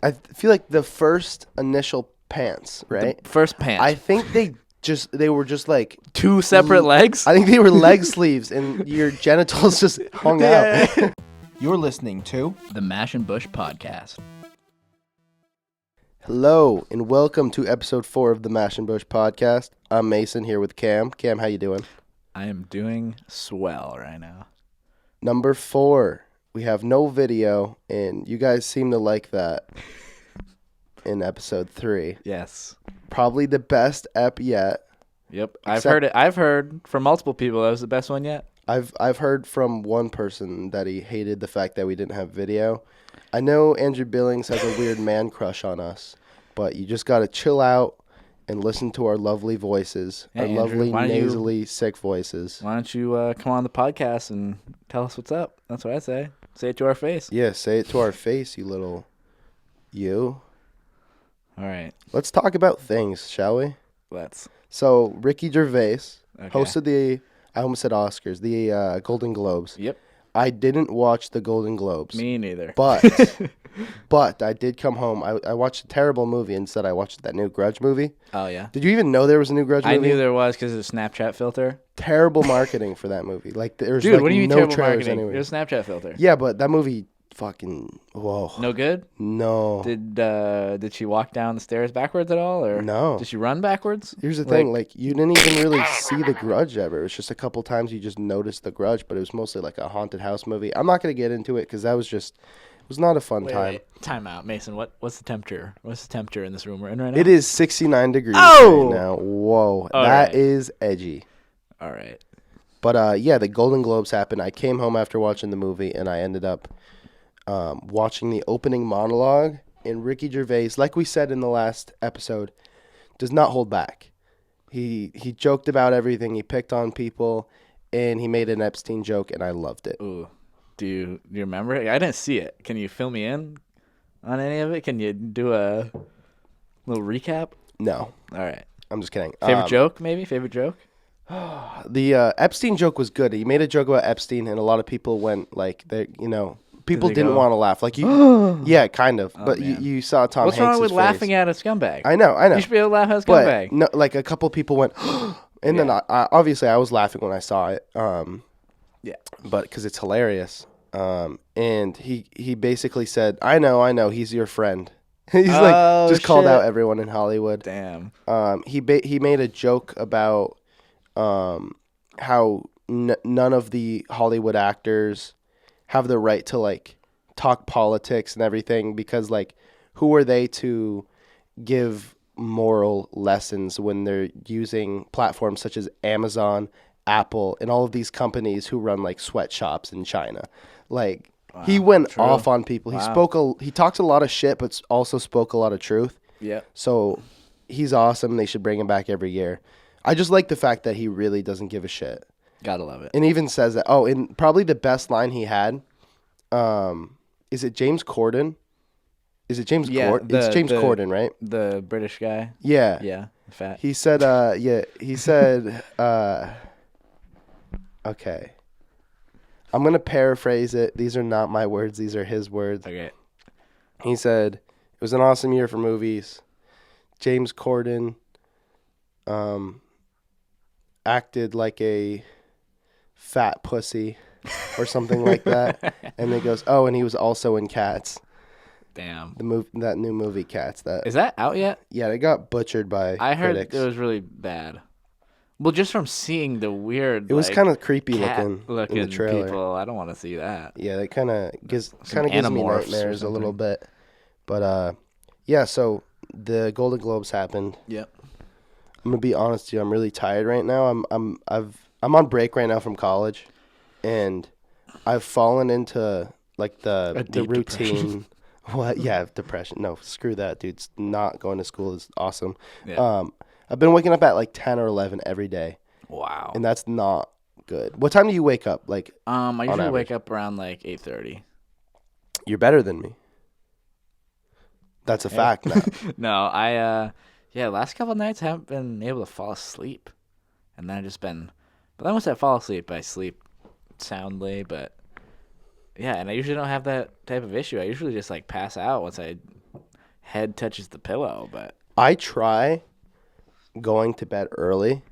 I feel like the first initial pants, right? The first pants. I think they were just like two separate legs. I think they were leg sleeves, and your genitals just hung Yeah. out. You're listening to The Mash and Bush Podcast. Hello, and welcome to episode 4 of the Mash and Bush Podcast. I'm Mason here with Cam. Cam, how you doing? I am doing swell right now. Number 4, we have no video, and you guys seem to like that in episode 3. Yes. Probably the best ep yet. Yep. I've heard it. I've heard from multiple people that was the best one yet. I've heard from one person that he hated the fact that we didn't have video. I know Andrew Billings has a weird man crush on us, but you just got to chill out and listen to our lovely voices, Yeah, our Andrew, lovely, nasally, sick voices. Why don't you come on the podcast and tell us what's up? That's what I say. Say it to our face. Yeah, say it to our face, you little you. All right. Let's talk about things, shall we? Let's. So, Ricky Gervais Okay. hosted the, I almost said Oscars, the Golden Globes. Yep. I didn't watch the Golden Globes. Me neither. But I did come home. I watched a terrible movie. Instead, I watched that new Grudge movie. Oh, yeah. Did you even know there was a new Grudge movie? I knew there was because of the Snapchat filter. Terrible marketing for that movie. Like there's Dude, like what do you mean no terrible trailers marketing? anyway. There's a Snapchat filter. Yeah, but that movie fucking whoa. No good? No. Did she walk down the stairs backwards at all, or No. did she run backwards? Here's the thing, like you didn't even really see the Grudge ever. It was just a couple times you just noticed the Grudge, but it was mostly like a haunted house movie. I'm not gonna get into it because that was just it was not a fun time. Time out, Mason. What's the temperature? What's the temperature in this room we're in right now? It is 69 degrees Oh! right now. Whoa, All that right. is edgy. All right. But yeah, the Golden Globes happened. I came home after watching the movie, and I ended up watching the opening monologue. And Ricky Gervais, like we said in the last episode, does not hold back. He joked about everything. He picked on people, and he made an Epstein joke, and I loved it. Ooh. Do you remember it? I didn't see it. Can you fill me in on any of it? Can you do a little recap? No, All right. I'm just kidding. Favorite joke, maybe? Favorite joke? The Epstein joke was good. He made a joke about Epstein, and a lot of people went like, people they didn't go, want to laugh. Like you, yeah, kind of. But man. you saw Tom What's Hanks' wrong with face. laughing at a scumbag? I know. You should be able to laugh at a But scumbag. no, like a couple people went, and then I obviously I was laughing when I saw it. Yeah. But because it's hilarious. And he basically said, I know, he's your friend. He's like just called out everyone in Hollywood. Damn. He made a joke about how none of the Hollywood actors have the right to like talk politics and everything because like who are they to give moral lessons when they're using platforms such as Amazon, Apple, and all of these companies who run like sweatshops in China. Like he went off on people. He talks a lot of shit, but also spoke a lot of truth. Yeah. So he's awesome. They should bring him back every year. I just like the fact that he really doesn't give a shit. Gotta love it. And even says that. Oh, and probably the best line he had, is it James Corden? Is it James Corden? It's James Corden, right? The British guy. Yeah. Yeah. Fat. He said, okay. I'm going to paraphrase it. These are not my words. These are his words. Okay. He said, it was an awesome year for movies. James Corden acted like a fat pussy or something like that. And then he goes, oh, and he was also in Cats. Damn. That new movie Cats. Is that out yet? Yeah, they got butchered by I heard critics. it was really bad. Well, just from seeing the weird, It was kind of creepy looking in the trailer. people. I don't want to see that. Yeah, that kind of gives me Animorphs or nightmares a little something. bit. But yeah. So the Golden Globes happened. Yep. I'm gonna be honest with you. I'm really tired right now. I'm on break right now from college, and I've fallen into like the routine. Depression. What? Yeah, depression. No, screw that, dude. Not going to school is awesome. Yeah. I've been waking up at like 10 or 11 every day, Wow. and that's not good. What time do you wake up? Like, I usually average? wake up around like 8:30. You're better than me. That's a fact now. No, last couple of nights I haven't been able to fall asleep, and then I've just been. But then once I fall asleep, I sleep soundly. But yeah, and I usually don't have that type of issue. I usually just like pass out once I head touches the pillow, but I try going to bed early,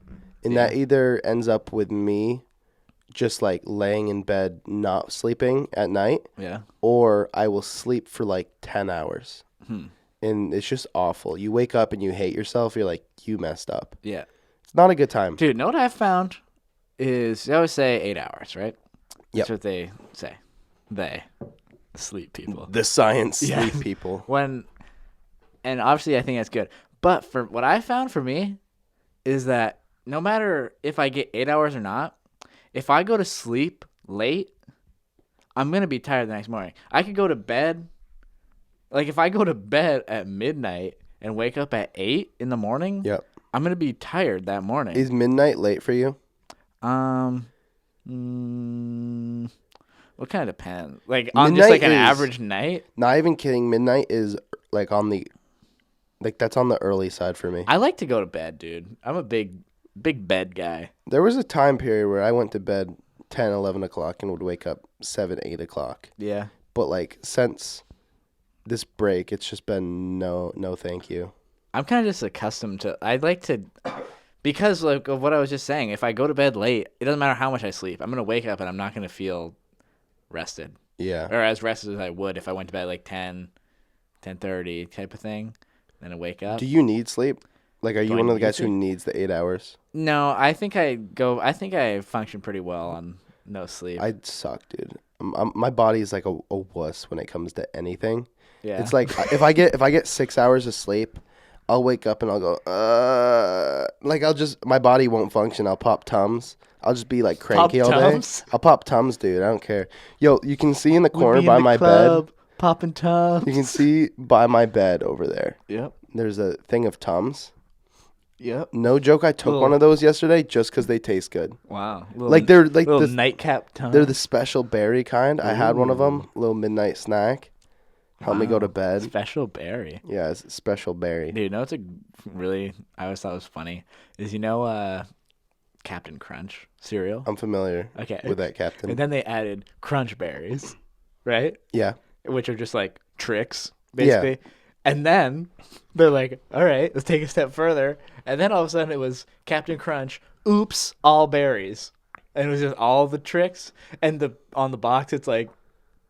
and that Yeah. either ends up with me just like laying in bed not sleeping at night, yeah. or I will sleep for like 10 hours. Hmm. And it's just awful. You wake up and you hate yourself. You're like, you messed up. Yeah. It's not a good time. Dude, know what I've found is they always say 8 hours, right? That's Yep. what they say. They, the sleep people. The science Yeah. sleep people. And obviously I think that's good. But for what I found for me is that no matter if I get 8 hours or not, if I go to sleep late, I'm going to be tired the next morning. I could go to bed. Like if I go to bed at midnight and wake up at 8 in the morning, Yep. I'm going to be tired that morning. Is midnight late for you? Well, kind of depends. Like on just like an Midnight is- average night. Not even kidding. Midnight is like that's on the early side for me. I like to go to bed, dude. I'm a big bed guy. There was a time period where I went to bed 10, 11 o'clock and would wake up 7, 8 o'clock. Yeah. But like since this break, it's just been no thank you. I'm kind of just accustomed to. I'd like to, because like of what I was just saying. If I go to bed late, it doesn't matter how much I sleep. I'm gonna wake up and I'm not gonna feel rested, Yeah. or as rested as I would if I went to bed like 10, 10:30 type of thing. Then I wake up. Do you need sleep? Like, are you Do I one of the need guys sleep? who needs the 8 hours? No, I think I function pretty well on no sleep. I suck, dude. My body is like a wuss when it comes to anything. Yeah. It's like if I get 6 hours of sleep, I'll wake up and I'll go, like my body won't function. I'll pop Tums. I'll just be like cranky all Tums? day. I'll pop Tums, dude. I don't care. Yo, you can see in the corner by my bed. popping Tums. You can see by my bed over there. Yep. There's a thing of Tums. Yep. No joke. I took one of those yesterday just because they taste good. Wow. Like they're like little the nightcap Tums. they're the special berry kind. I had one of them. Little midnight snack. Help me go to bed. Special berry. Yeah, it's a special berry. Dude, it's a really, I always thought it was funny, is Captain Crunch cereal? I'm familiar Okay. with that, Captain. And then they added Crunch Berries, right? Yeah. Which are just like tricks, Yeah. basically. And then they're like, all right, let's take a step further. And then all of a sudden it was Captain Crunch, oops, all berries. And it was just all the tricks. And on the box, it's like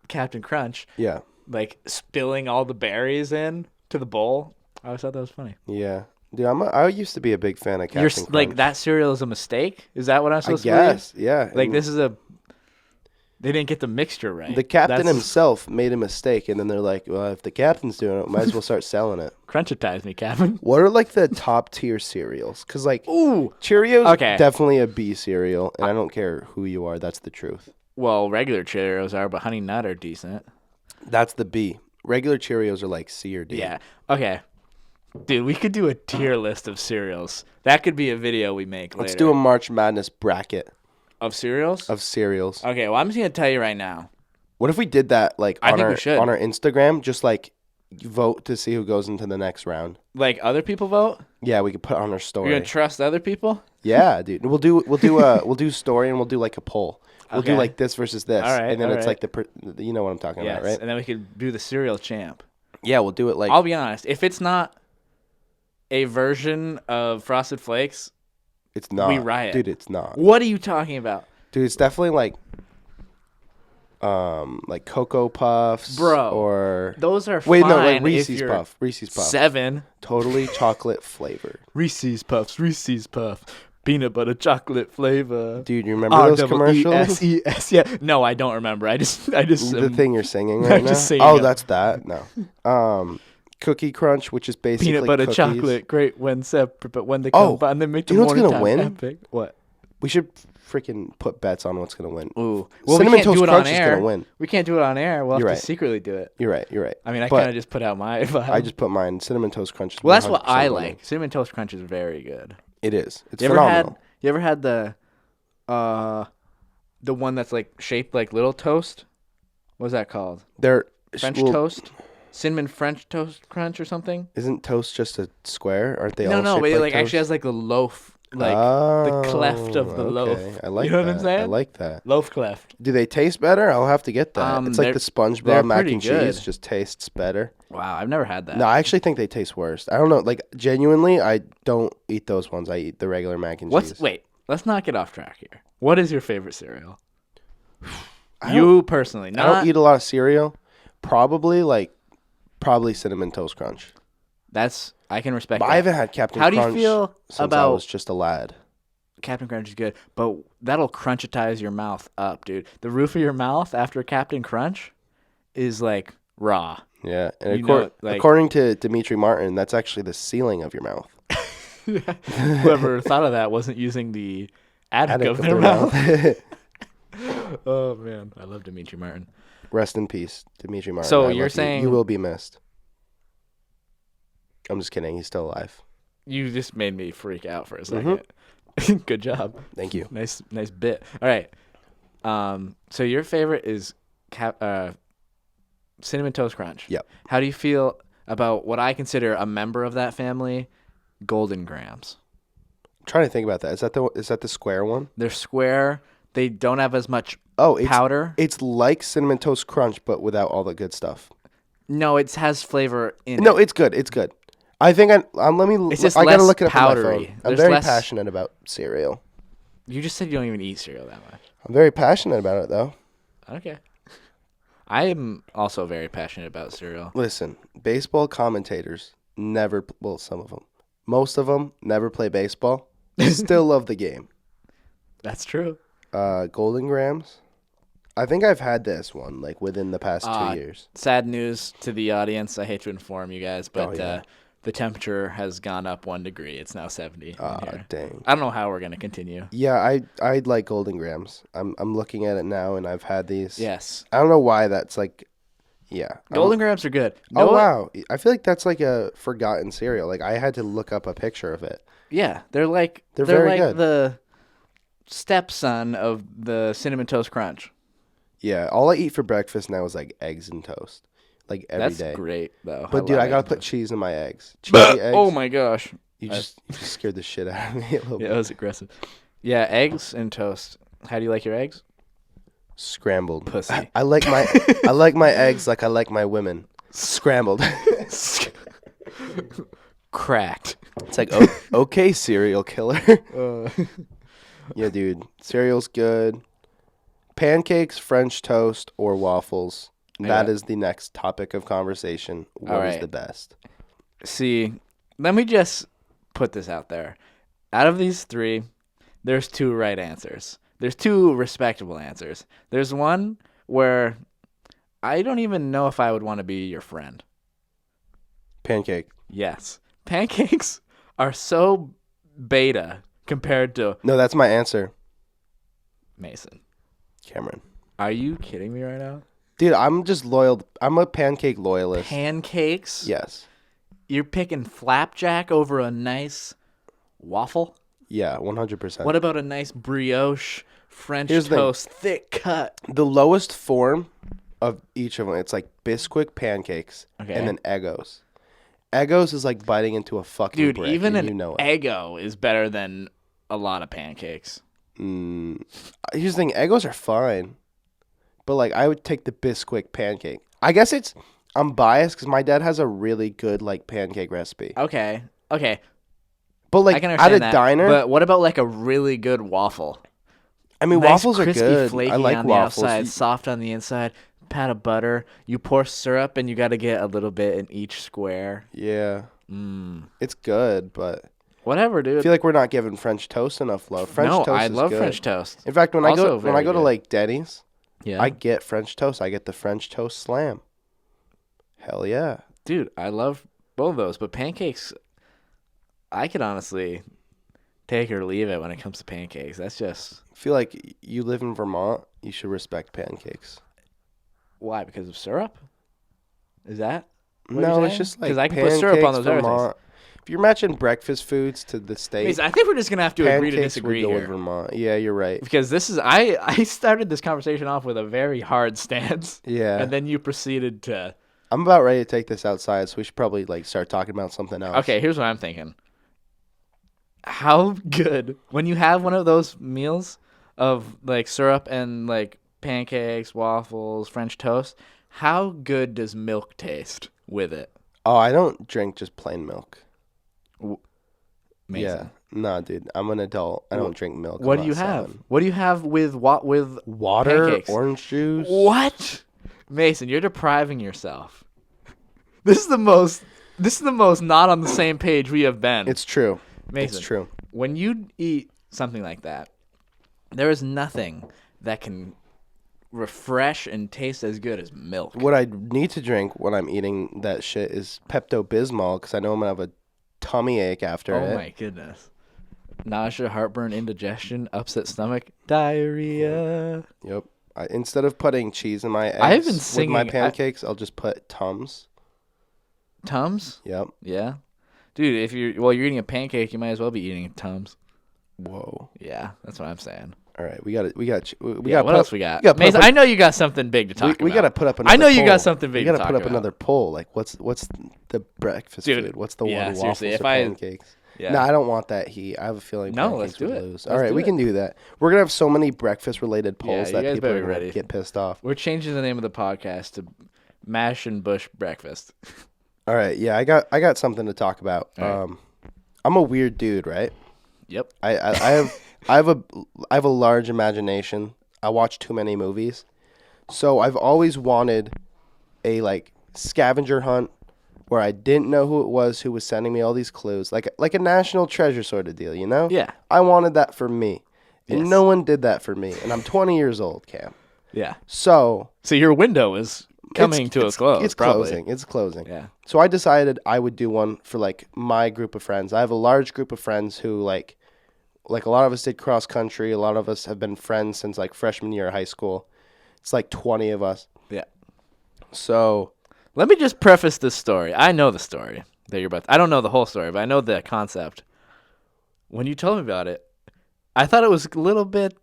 Captain Crunch, Yeah. like spilling all the berries in to the bowl. I always thought that was funny. Yeah. Dude, I used to be a big fan of Captain Crunch. Like that cereal is a mistake? Is that what I'm I supposed guess. to Yeah. believe? Like And this is they didn't get the mixture right. the captain That's- himself made a mistake, and then they're like, well, if the captain's doing it, might as well start selling it. Crunchitize me, Captain. What are like the top tier cereals? Because like Ooh. Cheerios, Okay. definitely a B cereal, and I don't care who you are. That's the truth. Well, regular Cheerios are, but Honey Nut are decent. That's the B. Regular Cheerios are like C or D. Yeah. Okay. Dude, we could do a tier list of cereals. That could be a video we make later. Let's do a March Madness bracket Of cereals? of cereals. Okay, well, I'm just going to tell you right now. What if we did that like I on think we our should. on our Instagram? Just like vote to see who goes into the next round. Like, other people vote? Yeah, we could put it on our story. You're going to trust other people? Yeah, dude. We'll do story and we'll do like a poll. We'll do Okay. like this versus this, All right, and then all it's right. like you know what I'm talking Yes. about, right? And then we could do the cereal champ. Yeah, we'll do it like I'll be honest. If it's not a version of Frosted Flakes, it's not. we riot. Dude, it's not. what are you talking about? Dude, it's definitely like Cocoa Puffs, Bro, or Those are wait, fine no, like if Reese's you're Puff, Reese's Puff, 7. totally chocolate flavored. Reese's Puffs, peanut butter chocolate flavor. Dude, you remember those commercials? R-E-E-S-E-S. Yeah. No, I don't remember. I just The thing you're singing I'm right now. just saying Oh, it. that's that. No. Cookie Crunch, which is basically peanut butter cookies. chocolate, great when separate, but when they Oh, combine, they make the you know what's morning gonna time win? epic. What? We should freaking put bets on what's gonna win. Ooh. Well, Cinnamon we can't Toast do it Crunch on is air. gonna win. We can't do it on air. We'll have You're to right. secretly do it. You're right. I mean, I But kind of just put out my vibe. I just put mine. Cinnamon Toast Crunch. Is well, that's what 100% I winning. like. Cinnamon Toast Crunch is very good. It is. It's You phenomenal. ever had the one that's like shaped like little toast? What's that called? They're French well, toast? Cinnamon French toast crunch or something? Isn't toast just a square? Aren't they No, all no, shaped but it like like toast? actually has like a loaf like the cleft of the loaf. Okay. I like You know that. what I'm saying? I like that. Loaf cleft. Do they taste better? I'll have to get that. It's like the they're SpongeBob mac pretty and good. cheese just tastes better. Wow, I've never had that. No, I actually think they taste worse. I don't know. Like, genuinely, I don't eat those ones. I eat the regular mac and cheese. Wait, let's not get off track here. What is your favorite cereal? I You personally, I not don't eat a lot of cereal. Probably Cinnamon Toast Crunch. that's I can respect But that. I haven't had Captain How do Crunch you feel since I about was just a lad. Captain Crunch is good, but that'll crunchitize your mouth up, dude. The roof of your mouth after Captain Crunch is like raw. Yeah, and You know, like- according to Dimitri Martin, that's actually the ceiling of your mouth. Whoever thought of that wasn't using the attic of their mouth. Oh man, I love Dimitri Martin. Rest in peace, Dimitri Martin. So I you're love saying- you will be missed. I'm just kidding. He's still alive. You just made me freak out for a second. Good job. Thank you. Nice bit. All right. So your favorite is Cinnamon Toast Crunch. Yep. How do you feel about what I consider a member of that family, Golden Grams? I'm trying to think about that. Is that the square one? They're square. They don't have as much Oh, powder. It's like Cinnamon Toast Crunch, but without all the good stuff. No, it has flavor in No, it. it's good. It's good. I think let me. It's just I gotta less look it up on my powdery. phone. I'm There's very less- passionate about cereal. You just said you don't even eat cereal that much. I'm very passionate about it, though. Okay. I am also very passionate about cereal. Listen, baseball commentators never. Well, some of them, most of them never play baseball. Still love the game. That's true. Golden Grams. I think I've had this one like within the past 2 years. Sad news to the audience. I hate to inform you guys, but yeah. the temperature has gone up 1 degree. It's now 70 in here. Dang. I don't know how we're going to continue. Yeah, I like Golden Grams. I'm looking at it now, and I've had these. Yes. I don't know why that's like. Yeah. Golden Grams are good. You know Oh what? wow! I feel like that's like a forgotten cereal. Like I had to look up a picture of it. Yeah, they're very like good. the stepson of the Cinnamon Toast Crunch. Yeah, all I eat for breakfast now is like eggs and toast, like every day. That's great though. But dude, love I gotta eggs. put cheese in my eggs. Cheesy eggs. Oh my gosh. You just scared the shit out of me a little Yeah, bit. that was aggressive. Yeah, eggs and toast. How do you like your eggs? Scrambled. Pussy. I like my eggs like I like my women. Scrambled. Cracked. It's like okay, serial killer. Yeah, dude. Cereal's good. Pancakes, French toast, or waffles. That is the next topic of conversation. What is right. the best? See, let me just put this out there. Out of these three, there's 2 right answers. There's 2 respectable answers. There's one where I don't even know if I would want to be your friend. Pancake. Yes. Pancakes are so beta compared to No, that's my answer. Mason. Cameron. Are you kidding me right now? Dude, I'm just loyal. I'm a pancake loyalist. Pancakes? Yes. You're picking flapjack over a nice waffle? Yeah, 100%. What about a nice brioche French Here's the thing. toast, thick cut? The lowest form of each of them, it's like Bisquick pancakes Okay. and then Eggos. Eggos is like biting into a fucking Dude, brick, even and an you know it. Eggo is better than a lot of pancakes. Here's the thing, Eggos are fine, but like I would take the Bisquick pancake. I guess I'm biased because my dad has a really good like pancake recipe. Okay. But like I can at understand a that. diner, But what about like a really good waffle? I mean Nice, waffles are crispy, good. flaky I like on waffles. the outside, soft on the inside. Pat of butter. You pour syrup, and you got to get a little bit in each square. Yeah, it's good, but Whatever, I dude. feel like we're not giving French toast enough love. French toast I is love good. French toast. In fact, when I Also go very to good. like Denny's, Yeah, I get French toast. I get the French toast slam. Hell yeah. dude, I love both of those. But pancakes, I could honestly take or leave it when it comes to pancakes. That's just I feel like you live in Vermont. You should respect pancakes. why? Because of syrup? Is that? what No, you're it's saying? just like 'Cause I can put syrup on pancakes, those other things. Vermont. If you're matching breakfast foods to the state, Mason, I think we're just gonna have to agree to pancakes disagree would go here. with Vermont. Yeah, you're right. Because this is I started this conversation off with a very hard stance. Yeah. And then you proceeded to I'm about ready to take this outside, so we should probably like start talking about something else. okay, here's what I'm thinking. how good when you have one of those meals of like syrup and like pancakes, waffles, French toast. How good does milk taste with it? Oh, I don't drink just plain milk. Yeah. Amazing. Nah, dude. I'm an adult. I don't drink milk. I'm What do not you have? 7. What do you have with what with Water, pancakes? orange juice. What? Mason, you're depriving yourself. This is the most not on the same page we have been. It's true. Mason, It's true. when you eat something like that, there is nothing that can refresh and taste as good as milk. What I need to drink when I'm eating that shit is Pepto-Bismol because I know I'm going to have a tummy ache after it. Oh my goodness. Nausea, heartburn, indigestion, upset stomach, diarrhea. Yep. Instead of putting cheese in my I've been eggs singing- with my pancakes, I'll just put Tums. Tums? Yep. Yeah. Dude, if you're eating a pancake, you might as well be eating Tums. Whoa. Yeah, that's what I'm saying. All right, we got it. What else we got? we gotta put Mason, up I know you got something big to talk about. We got to put up another I know you poll. got something big We to got talk to put up about. another poll. Like, what's the breakfast Dude, food? What's the yeah, one seriously, waffles if or I- pancakes? Yeah. No, I don't want that heat. I have a feeling No, pancakes let's do would it. lose. Let's All right, do we it. can do that. We're gonna have so many breakfast-related Yeah, polls you that guys people better are be gonna ready. get pissed off. We're changing the name of the podcast to Mash and Bush Breakfast. All right, yeah, I got something to talk about. All right. I'm a weird dude, right? Yep. I have a large imagination. I watch too many movies, so I've always wanted a like scavenger hunt where I didn't know who it was who was sending me all these clues, like a national treasure sort of deal, you know? Yeah. I wanted that for me, and Yes. no one did that for me, and I'm 20 years old, Cam. Yeah. So So your window is coming to a close. It's probably. closing. It's closing. Yeah. So I decided I would do one for like my group of friends. I have a large group of friends who like a lot of us did cross country. A lot of us have been friends since like freshman year of high school. It's like 20 of us. Yeah. So Let me just preface this story. I know the story that you're about. I don't know the whole story, but I know the concept. When you told me about it, I thought it was a little bit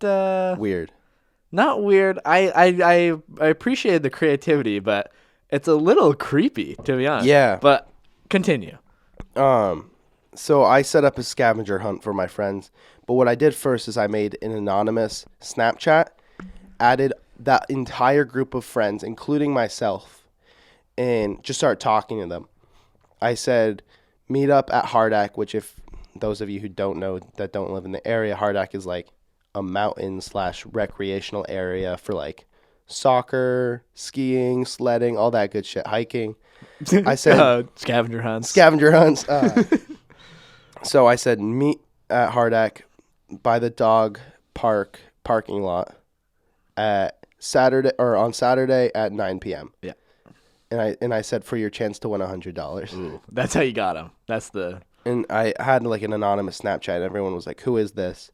weird. not weird. I appreciated the creativity, but it's a little creepy to be honest. Yeah. But continue. So I set up a scavenger hunt for my friends. But what I did first is I made an anonymous Snapchat, added that entire group of friends, including myself, and just started talking to them. I said, meet up at Hardak, which if those of you who don't know that don't live in the area, Hardak is like a mountain/recreational area for like soccer, skiing, sledding, all that good shit, hiking. I said Scavenger hunts. scavenger hunts. So I said meet at Hardak by the dog parking lot at on Saturday at 9 p.m. Yeah. And I said for your chance to win $100. Ooh, that's how you got him. That's the And I had like an anonymous Snapchat, and everyone was like, "Who is this?"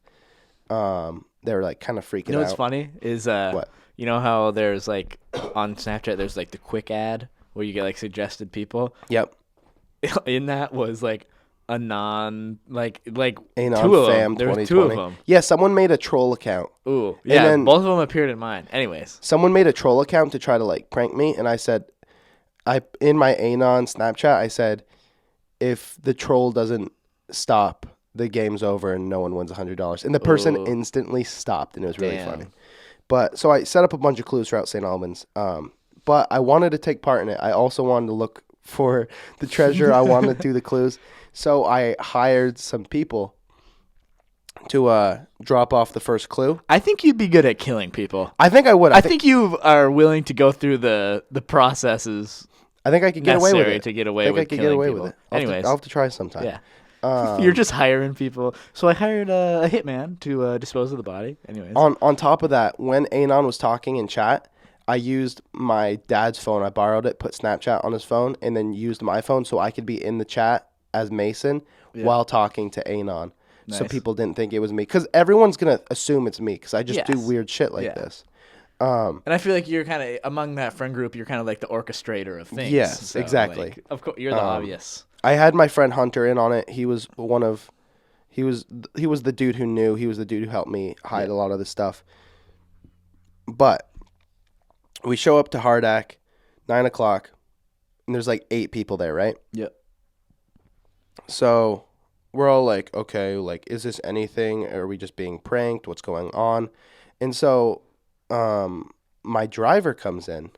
They were like kind of freaking You know what's out. funny is What? you know how there's like on Snapchat there's like the quick ad where you get like suggested people. Yep. In that was like a non like Anon two of Fam them. There was 2020. two of them. Yeah, someone made a troll account. Ooh, yeah. then- Both of them appeared in mine. Anyways, Someone made a troll account to try to like prank me, and I said, in my Anon Snapchat, I said, if the troll doesn't stop, the game's over and no one wins $100. And the person Ooh. instantly stopped, and it was really Damn. funny. But so I set up a bunch of clues throughout St. Albans. But I wanted to take part in it. I also wanted to look for the treasure. I wanted to do the clues. So I hired some people to drop off the first clue. I think you'd be good at killing people. I think I would. I think you are willing to go through the processes I think I could get away with necessary it. to get away I think with I could get killing away people. with it. Anyways, I'll have to try sometime. yeah. You're just hiring people. So I hired a hitman to dispose of the body. Anyways. On top of that, when Anon was talking in chat, I used my dad's phone. I borrowed it, put Snapchat on his phone, and then used my phone so I could be in the chat as Mason while talking to Anon. So Nice. people didn't think it was me. Because everyone's going to assume it's me because I just do Yes. weird shit like Yeah. this. And I feel like you're kind of among that friend group. You're kind of like the orchestrator of things. Yes, So, exactly. like, of course, you're the obvious. I had my friend Hunter in on it. He was he was the dude who knew. He was the dude who helped me hide a lot of this stuff. But we show up to Hardak, 9 o'clock, and there's like 8 people there, right? Yep. So we're all like, okay, like, is this anything? Are we just being pranked? What's going on? And so, my driver comes in,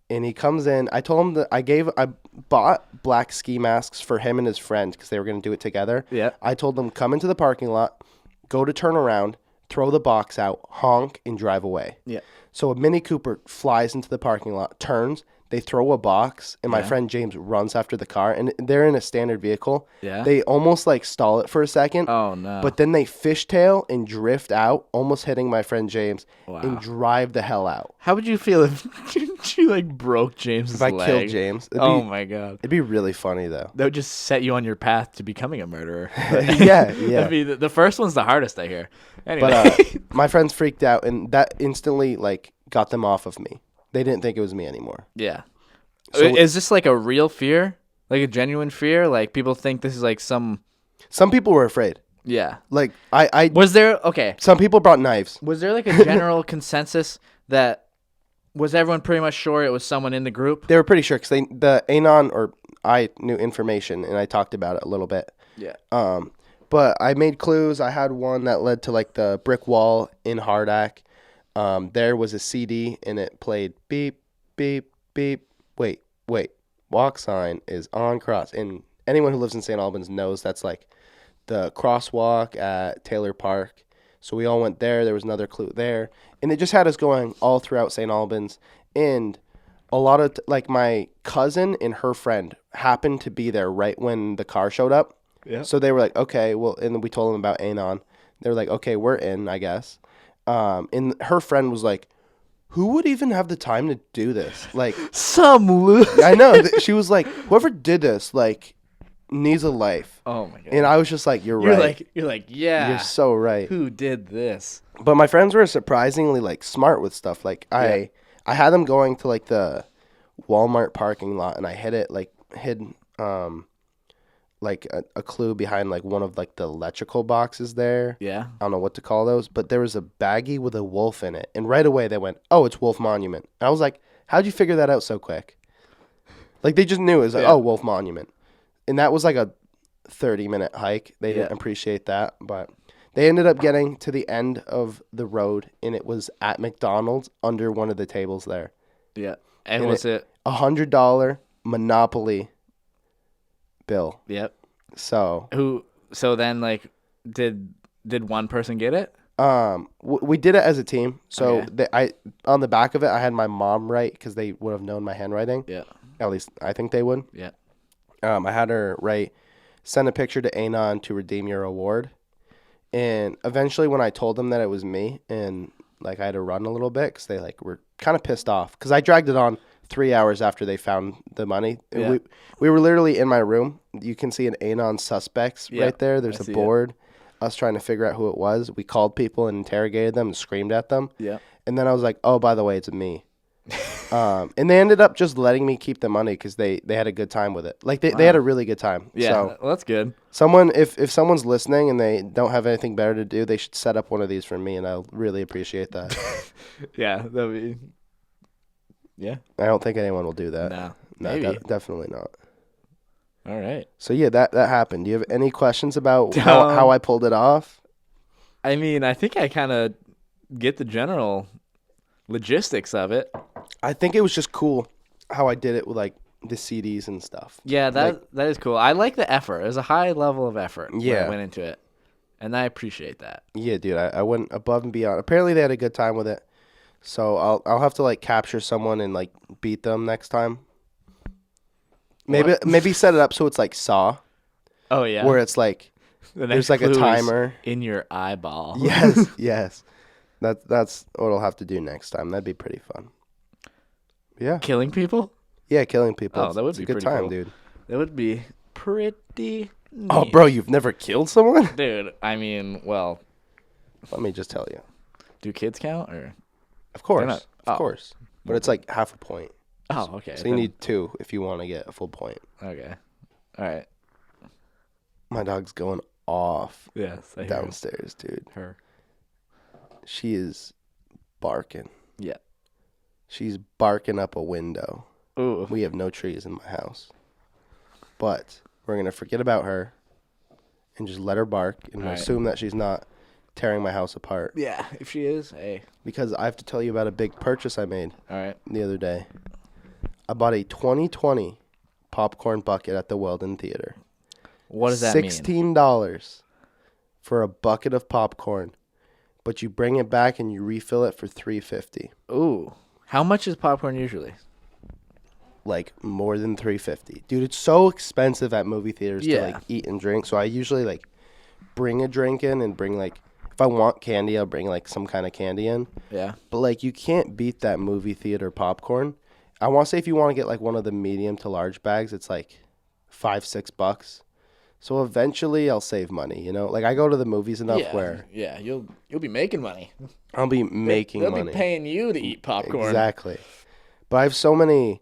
and he comes in. I told him that I bought black ski masks for him and his friend because they were going to do it together. Yeah. I told them, come into the parking lot, go to turn around, throw the box out, honk, and drive away. Yeah. So a Mini Cooper flies into the parking lot, turns, they throw a box, and my Yeah. friend James runs after the car, and they're in a standard vehicle. Yeah. They almost like stall it for a second, Oh no. but then they fishtail and drift out, almost hitting my friend James, Wow. and drive the hell out. How would you feel if you like broke James's If I leg? killed James, Oh my god. it'd be really funny though. That would just set you on your path to becoming a murderer. Yeah. That'd be the first one's the hardest, I hear. Anyway. But my friends freaked out, and that instantly like got them off of me. They didn't think it was me anymore. yeah. So Is this like a real fear? Like a genuine fear? Like people think this is like some. some people were afraid. Yeah. Like I Was there okay? some people brought knives. Was there like a general consensus that was everyone pretty much sure it was someone in the group? They were pretty sure because the Anon or I knew information and I talked about it a little bit. Yeah. But I made clues. I had one that led to like the brick wall in Hardack. There was a CD and it played beep beep beep. Wait. Walk sign is on cross. And anyone who lives in St. Albans knows that's like the crosswalk at Taylor Park. So we all went there. There was another clue there. And it just had us going all throughout St. Albans. And a lot of, like, my cousin and her friend happened to be there right when the car showed up. Yeah. So they were like, okay, well, and then we told them about Anon. They were like, okay, we're in, I guess. And her friend was like, who would even have the time to do this? Like, Some loser. I know. She was like, whoever did this, like, needs a life. Oh my god. And I was just like, you're You're right. like, yeah. You're so right. Who did this? But my friends were surprisingly like smart with stuff. Like I had them going to like the Walmart parking lot, and I hid like a clue behind like one of like the electrical boxes there. Yeah. I don't know what to call those, but there was a baggie with a wolf in it, and right away they went, "Oh, it's Wolf Monument." And I was like, "How'd you figure that out so quick?" Like they just knew it was like, Yeah. "Oh, Wolf Monument," and that was like a 30-minute hike. They didn't Yeah. appreciate that, but they ended up getting to the end of the road, and it was at McDonald's under one of the tables there. Yeah. And And was it? $100 Monopoly bill. Yep. So Who? So then, like, did one person get it? we did it as a team. So Okay. I on the back of it, I had my mom write because they would have known my handwriting. Yeah. At least I think they would. Yeah. I had her write, send a picture to Anon to redeem your award. And eventually when I told them that it was me and like I had to run a little bit because they like were kind of pissed off because I dragged it on 3 hours after they found the money. Yeah. We were literally in my room. You can see an Anon suspects Yeah, right there. There's I a see it. board. Us trying to figure out who it was. We called people and interrogated them and screamed at them. Yeah. And then I was like, oh, by the way, it's me. And they ended up just letting me keep the money because they had a good time with it. Like they had a really good time. Yeah. So Well, that's good. someone, if someone's listening and they don't have anything better to do, they should set up one of these for me, and I'll really appreciate that. Yeah. That'd be. Yeah. I don't think anyone will do that. No. No, Maybe. definitely not. All right. So yeah, that happened. Do you have any questions about how I pulled it off? I mean, I think I kind of get the general logistics of it. I think it was just cool how I did it with like the CDs and stuff. Yeah, that is cool. I like the effort. There's a high level of effort when Yeah. I went into it, and I appreciate that. Yeah, dude, I went above and beyond. Apparently, they had a good time with it. So I'll have to like capture someone and like beat them next time. Maybe set it up so it's like Saw, Oh yeah. where it's like The there's next like a clue is timer. in your eyeball. yes. That's what I'll have to do next time. That'd be pretty fun. Yeah, Killing people? yeah, killing people. Oh, that would It's be a good pretty time, cool. dude. That would be pretty Oh, neat. bro, you've never killed someone? Dude, I mean, well, Let me just tell you. do kids count or? Of course, not- of oh. course. But it's like half a point. Oh, okay. So you need 2 if you want to get a full point. Okay. All right. My dog's going off Yes, I hear downstairs, dude. her. She is barking. Yeah. She's barking up a window. Ooh. We have no trees in my house. But we're going to forget about her. and just let her bark and All right. assume that she's not tearing my house apart. Yeah, if she is, hey. Because I have to tell you about a big purchase I made All right. the other day. I bought a 2020 popcorn bucket at the Weldon Theater. What does that mean? $16 for a bucket of popcorn, but you bring it back and you refill it for $3.50. Ooh. How much is popcorn usually? Like more than $3.50. Dude, it's so expensive at movie theaters to Yeah. like eat and drink. So I usually like bring a drink in and bring like, if I want candy, I'll bring like some kind of candy in. Yeah. But like you can't beat that movie theater popcorn. I want to say if you want to get like one of the medium to large bags, it's like $5-6. So eventually I'll save money, you know? Like I go to the movies enough where Yeah, you'll be making money. I'll be making They'll money. be paying you to eat popcorn. Exactly. But I have so many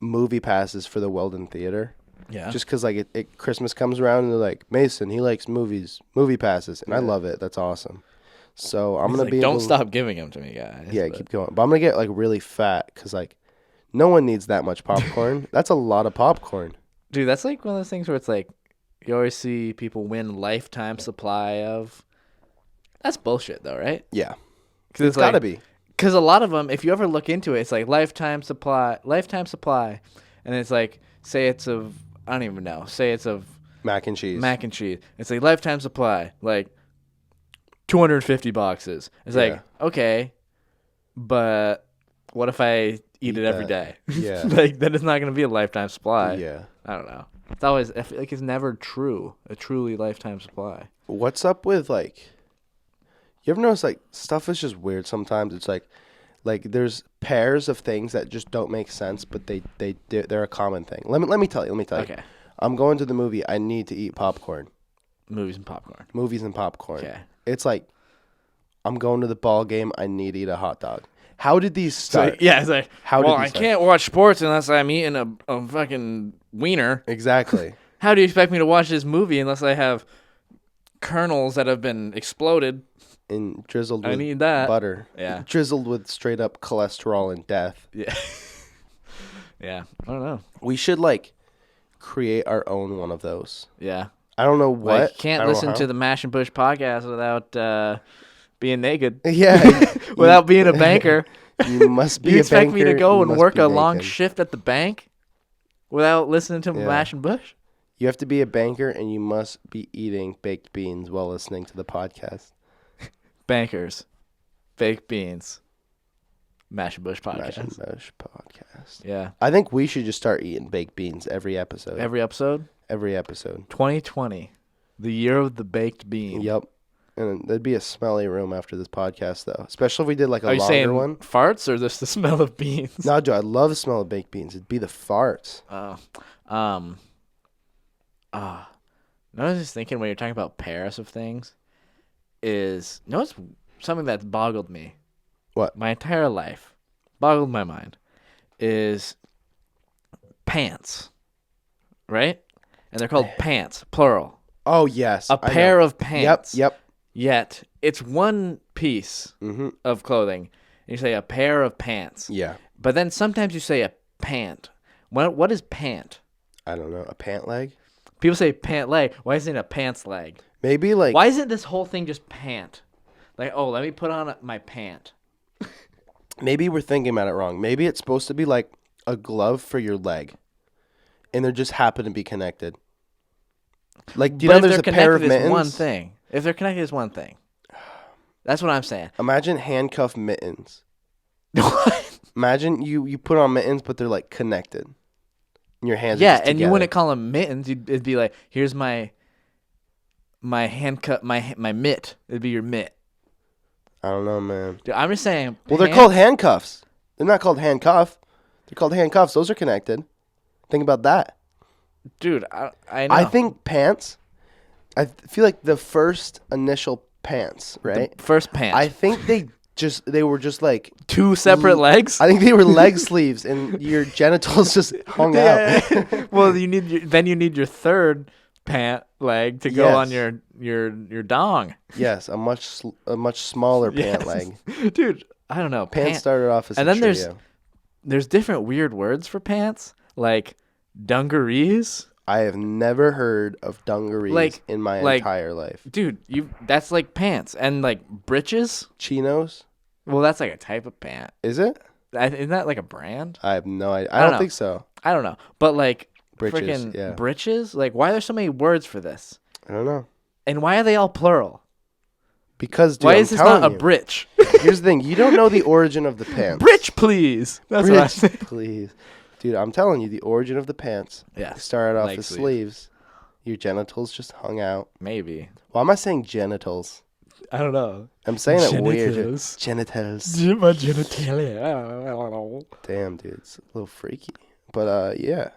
movie passes for the Weldon Theater. Yeah. Just because like Christmas comes around and they're like, Mason, he likes movie passes. And I love it. That's awesome. So I'm going to be don't able stop giving them to me, guys. Yeah, keep going. But I'm going to get like really fat because like no one needs that much popcorn. That's a lot of popcorn. Dude, that's like one of those things where it's like you always see people win lifetime supply of. That's bullshit, though, right? Yeah. Because It's got to be. Because a lot of them, if you ever look into it, it's like lifetime supply, and it's like say it's of I don't even know, say it's of Mac and cheese. It's like lifetime supply, like 250 boxes. It's like okay, but what if I eat it every day? Yeah. Like then it's not gonna be a lifetime supply. Yeah. I don't know. It's always I feel like it's never a truly lifetime supply. What's up with like, you ever notice like stuff is just weird sometimes? It's like there's pairs of things that just don't make sense, but they're a common thing. Let me tell you. Okay. I'm going to the movie. I need to eat popcorn. Movies and popcorn. Movies and popcorn. Okay. It's like I'm going to the ball game. I need to eat a hot dog. How did these start? So, yeah, it's like How did well, these I start? can't watch sports unless I'm eating a fucking wiener. Exactly. How do you expect me to watch this movie unless I have kernels that have been exploded? And drizzled I with need that. butter. Yeah. Drizzled with straight up cholesterol and death. Yeah. Yeah. I don't know. We should like create our own one of those. Yeah. I don't know what. Like, can't listen to the Mash and Push podcast without being naked. Yeah. Without being a banker. You must be You a expect me to banker, go you and must work be a long naked. shift at the bank without listening to Yeah. Mash and Push? You have to be a banker and you must be eating baked beans while listening to the podcast. Bankers, baked beans, Mash and Bush podcast. Mash and Push podcast. Yeah. I think we should just start eating baked beans every episode. Every episode? Every episode. 2020, the year of the baked bean. Yep. And there'd be a smelly room after this podcast, though. Especially if we did like a Are you longer saying one. farts or just the smell of beans? No, dude, I love the smell of baked beans. It'd be the farts. Oh. I was just thinking when you're talking about Paris of things is, you know what's something that's boggled me? What? My entire life, boggled my mind, is pants, right? And they're called pants, plural. Oh, yes. A pair of pants. Yep. Yet it's one piece Mm-hmm. of clothing. You say a pair of pants. Yeah. But then sometimes you say a pant. What is pant? I don't know. A pant leg? People say pant leg. Why isn't it a pants leg? Maybe like. Why isn't this whole thing just pant? Like, oh, let me put on my pant. Maybe we're thinking about it wrong. Maybe it's supposed to be like a glove for your leg. And they just happen to be connected. Like, do you know there's a pair of mittens? One thing. If they're connected, it's one thing. That's what I'm saying. Imagine handcuff mittens. What? Imagine you put on mittens, but they're like connected. And your hands are Yeah, just and you together. wouldn't call them mittens. It'd be like, here's my handcuff, my mitt. It'd be your mitt. I don't know, man. Dude, I'm just saying. Well, they're called handcuffs. They're not called handcuff. They're called handcuffs. Those are connected. Think about that. Dude, I know. I think pants. I feel like the first initial pants, right? The first pants. I think they were just like Two separate legs? I think they were leg sleeves, and your genitals just hung out. Well, you need your third pant leg to go on Yes. your dong. Yes, a much smaller pant Yes. leg. Dude, I don't know. Pants started off as and a then trio. there's different weird words for pants, like dungarees. I have never heard of dungarees Like- in my like- entire life. Dude, that's like pants and like breeches. Chinos? Well, that's like a type of pant. Is it? Isn't that like a brand? I have no idea. I I don't don't know. think so. I don't know. But like Breeches, freaking yeah. breeches? Like why are there so many words for this? I don't know. And why are they all plural? Because, dude, Why I'm is this telling not a you. britch? Here's the thing. You don't know the origin of the pants. Britch, please. That's what I Bridge, said. please. Dude, I'm telling you, the origin of the pants. Yeah. Started off leg the sleeve. sleeves. Your genitals just hung out. Maybe. Why am I saying genitals? I don't know. I'm saying it weird. Genitals. Genitals. My genitalia. Damn, dude. It's a little freaky. But, yeah.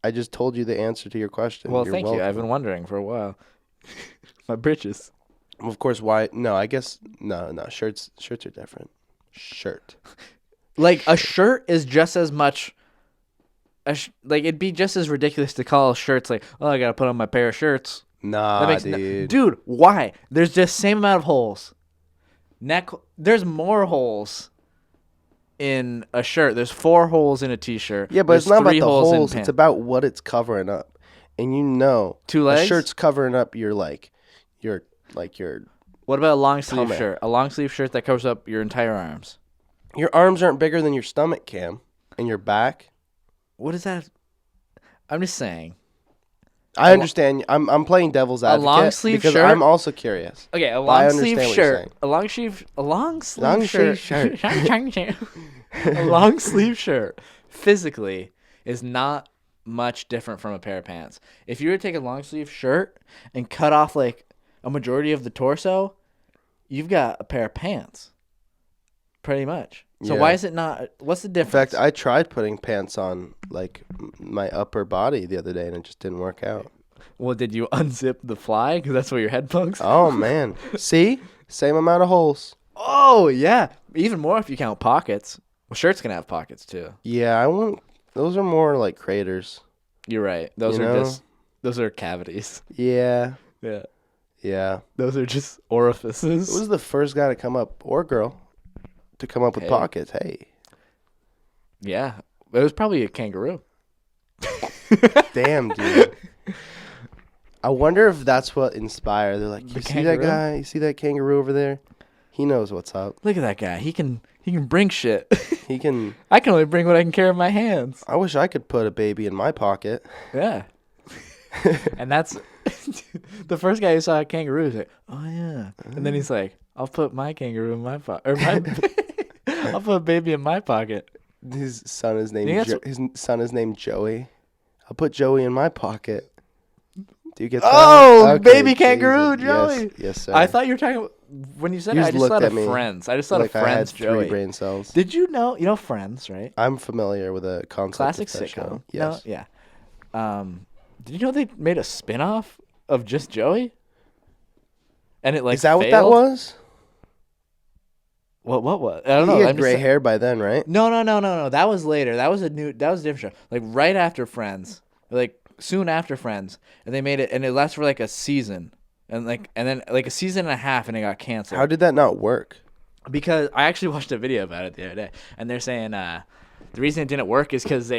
I just told you the answer to your question. Well, You're thank you. I've welcome. been wondering for a while. My britches. Of course, why? No, I guess, no. Shirts are different. Shirt. Like a shirt is just as much. Like it'd be just as ridiculous to call shirts like, oh, I gotta put on my pair of shirts. Nah, dude. Dude, why? There's just same amount of holes. There's more holes in a shirt. There's 4 holes in a t-shirt. Yeah, but There's it's not about 3 the holes in holes. pants. It's about what it's covering up. And you know, 2 a legs. shirt's covering up your What about a long sleeve Tummy. shirt? A long sleeve shirt that covers up your entire arms. your arms aren't bigger than your stomach, Cam, and your back. What is that? I'm just saying. I understand. I'm playing devil's advocate long sleeve because shirt? I'm also curious. Okay, a But I long understand sleeve what you're shirt. saying. A long sleeve Long sleeve shirt. A long sleeve shirt physically is not much different from a pair of pants. If you were to take a long sleeve shirt and cut off like a majority of the torso, you've got a pair of pants. Pretty much. So Yeah. why is it not? What's the In difference? fact, I tried putting pants on like my upper body the other day, and it just didn't work out. Well, did you unzip the fly? Because that's where your head pokes. Oh man, see, same amount of holes. Oh, yeah. Even more if you count pockets. Well, shirts can have pockets, too. Yeah, I want. Those are more like craters. You're right. Those You are know? just, those are cavities. Yeah, Yeah. yeah. Those are just Who orifices. was the first guy to come up, or girl, to come up with Hey. pockets? Hey, Yeah. It was probably a kangaroo. damn, dude. I wonder if that's what inspired. They're like, The you see that kangaroo? guy? You see that kangaroo over there? He knows what's up. Look at that guy. He can bring shit. He can. I can only bring what I can carry in my hands. I wish I could put a baby in my pocket. Yeah. And that's the first guy who saw a kangaroo is like, oh yeah. And then he's like, I'll put my kangaroo in my pocket. Or my I'll put a baby in my pocket. His son is named. think that's His son is named Joey. I'll put Joey in my pocket. Do you get that? Oh, Okay, baby kangaroo, Jesus. Joey. Yes, sir. I thought you were talking about, when you said You it, I just just thought looked of at me Friends. I just thought like of I had Friends, 3 Joey. brain cells. Did you know Friends, right? I'm familiar with a concept Classic of that sitcom. show. Yes. No, yeah. Did you know they made a spin-off of just Joey? And it like Is that what that failed? was? What was? I don't know. He I'm had just gray sa- hair by then, right? No. That was later. That was a different show. Like right after Friends. Like soon after Friends. And they made it and it lasted for like a season. And then like a season and a half and it got canceled. How did that not work? Because I actually watched a video about it the other day, and they're saying the reason it didn't work is because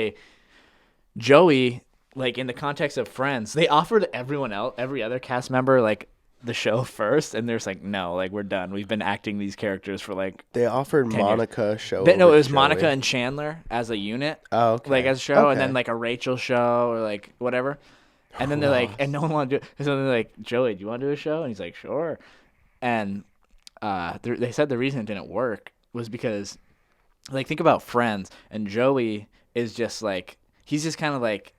Joey, like in the context of Friends, they offered everyone else, every other cast member, like the show first, and they're just like, no, like we're done. We've been acting these characters for like. They offered 10 years. Monica a show. No, over it was Joey. Monica and Chandler as a unit, Oh, okay. like as a show, and then Okay. like a Rachel show or like whatever. And then they're like, and no one wanted to do it. So they're like, Joey, do you want to do a show? And he's like, sure. And they said the reason it didn't work was because, like, think about Friends, and Joey is just like, he's just kind of like,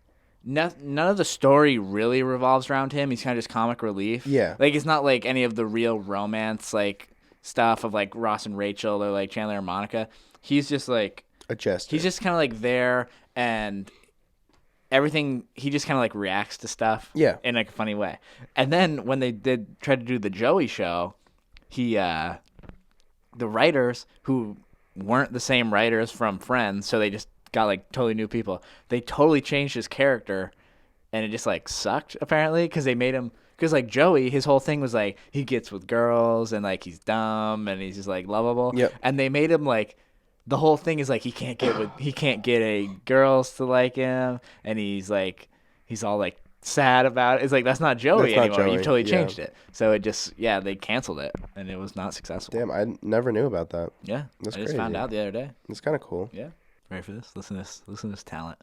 none of the story really revolves around him. He's kind of just comic relief. Yeah. Like, it's not like any of the real romance, like, stuff of like Ross and Rachel or like Chandler and Monica. He's just like, A jester. he's just kind of like there, and everything, he just kind of like reacts to stuff Yeah. in like a funny way. And then when they did try to do the Joey show, the writers who weren't the same writers from Friends, so they just got like totally new people. They totally changed his character, and it just like sucked apparently because they made him, because like Joey, his whole thing was like he gets with girls and like he's dumb and he's just like lovable. Yep. And they made him like, the whole thing is like he can't get a girls to like him, and he's like he's all like sad about it. It's like that's not Joey That's not anymore. You've Joey, totally yeah. changed it. So it just they canceled it and it was not successful. Damn, I never knew about that. Yeah, That's I just found crazy. out the other day. It's kind of cool. Yeah, ready for this? Listen to this talent.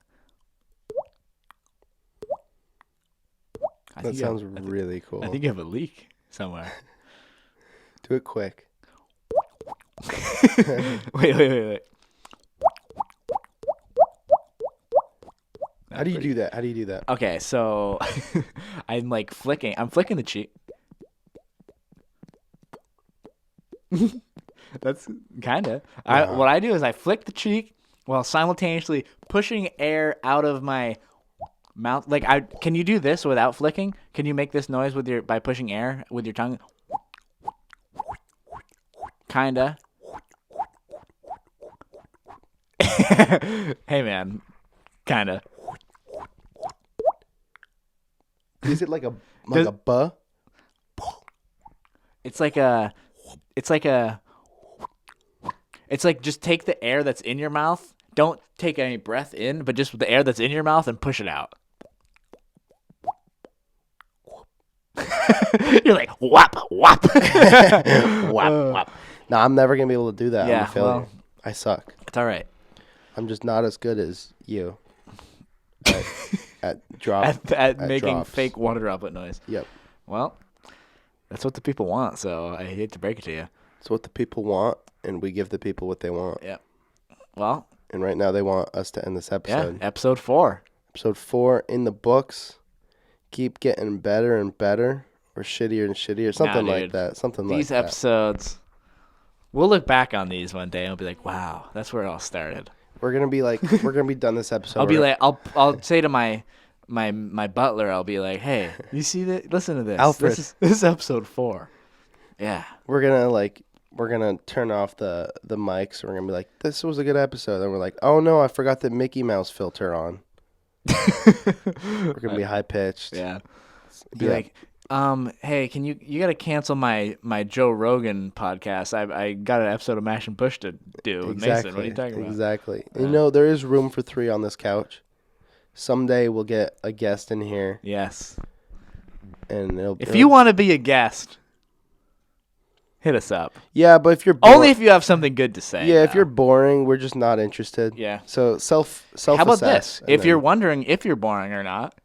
That sounds really cool. I think you have a leak somewhere. Do it quick. Wait. How do you do that? How do you do that? Okay, so I'm like flicking. I'm flicking the cheek. That's kind of. What I do is I flick the cheek while simultaneously pushing air out of my mouth. Like can you do this without flicking? Can you make this noise by pushing air with your tongue? Kinda. Hey man, kinda. Is it like a buh? It's like just take the air that's in your mouth. Don't take any breath in, but just the air that's in your mouth and push it out. You're like whop whop whop whop. No, I'm never gonna be able to do that. I'm Yeah, a failure. well, I suck. it's all right. I'm just not as good as you at drop At making drops. fake water droplet noise. Yep. Well, that's what the people want. So I hate to break it to you. It's what the people want, and we give the people what they want. Yeah. Well. And right now they want us to end this episode. Yeah. Episode 4. Episode 4 in the books. Keep getting better and better, or shittier and shittier, something like that. Something like that. These episodes, we'll look back on these one day and we'll be like, wow, that's where it all started. We're gonna be like, we're gonna be done this episode. I'll be like, I'll say to my butler, I'll be like, hey, you see that? Listen to this. Alfred. This is episode 4. Yeah. We're gonna turn off the mics. We're gonna be like, this was a good episode. And we're like, oh no, I forgot the Mickey Mouse filter on. We're gonna be high pitched. Yeah. Be like, hey, can you gotta cancel my Joe Rogan podcast. I got an episode of Mash and Push to do with Mason. What are you talking about? Exactly. You know, there is room for 3 on this couch. Someday we'll get a guest in here. Yes. And if you want to be a guest, hit us up. Yeah, but if you're only if you have something good to say. Yeah, if you're boring, we're just not interested. Yeah. So self. How about this? If you're wondering if you're boring or not,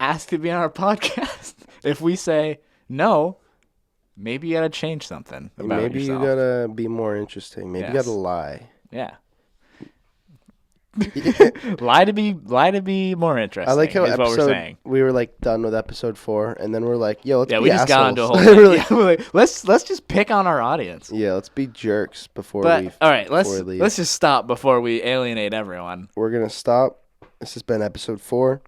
ask to be on our podcast. If we say no, maybe you gotta change something about maybe yourself. you gotta be more interesting. Maybe you gotta lie. Yeah. lie to be more interesting. I like how is what we're saying. we were like done with episode 4, and then we're like, yo, let's be we just got into a whole really. We're like, let's just pick on our audience. Yeah, let's be jerks before but, we. All right, let's leave. let's just stop before we alienate everyone. We're gonna stop. This has been episode 4.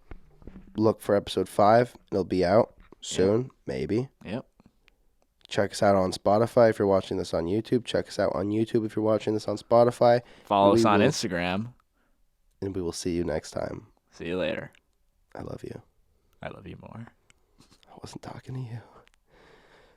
Look for episode 5. It'll be out soon, maybe. Yep. Check us out on Spotify if you're watching this on YouTube. Check us out on YouTube if you're watching this on Spotify. Follow us on Instagram. And we will see you next time. See you later. I love you. I love you more. I wasn't talking to you.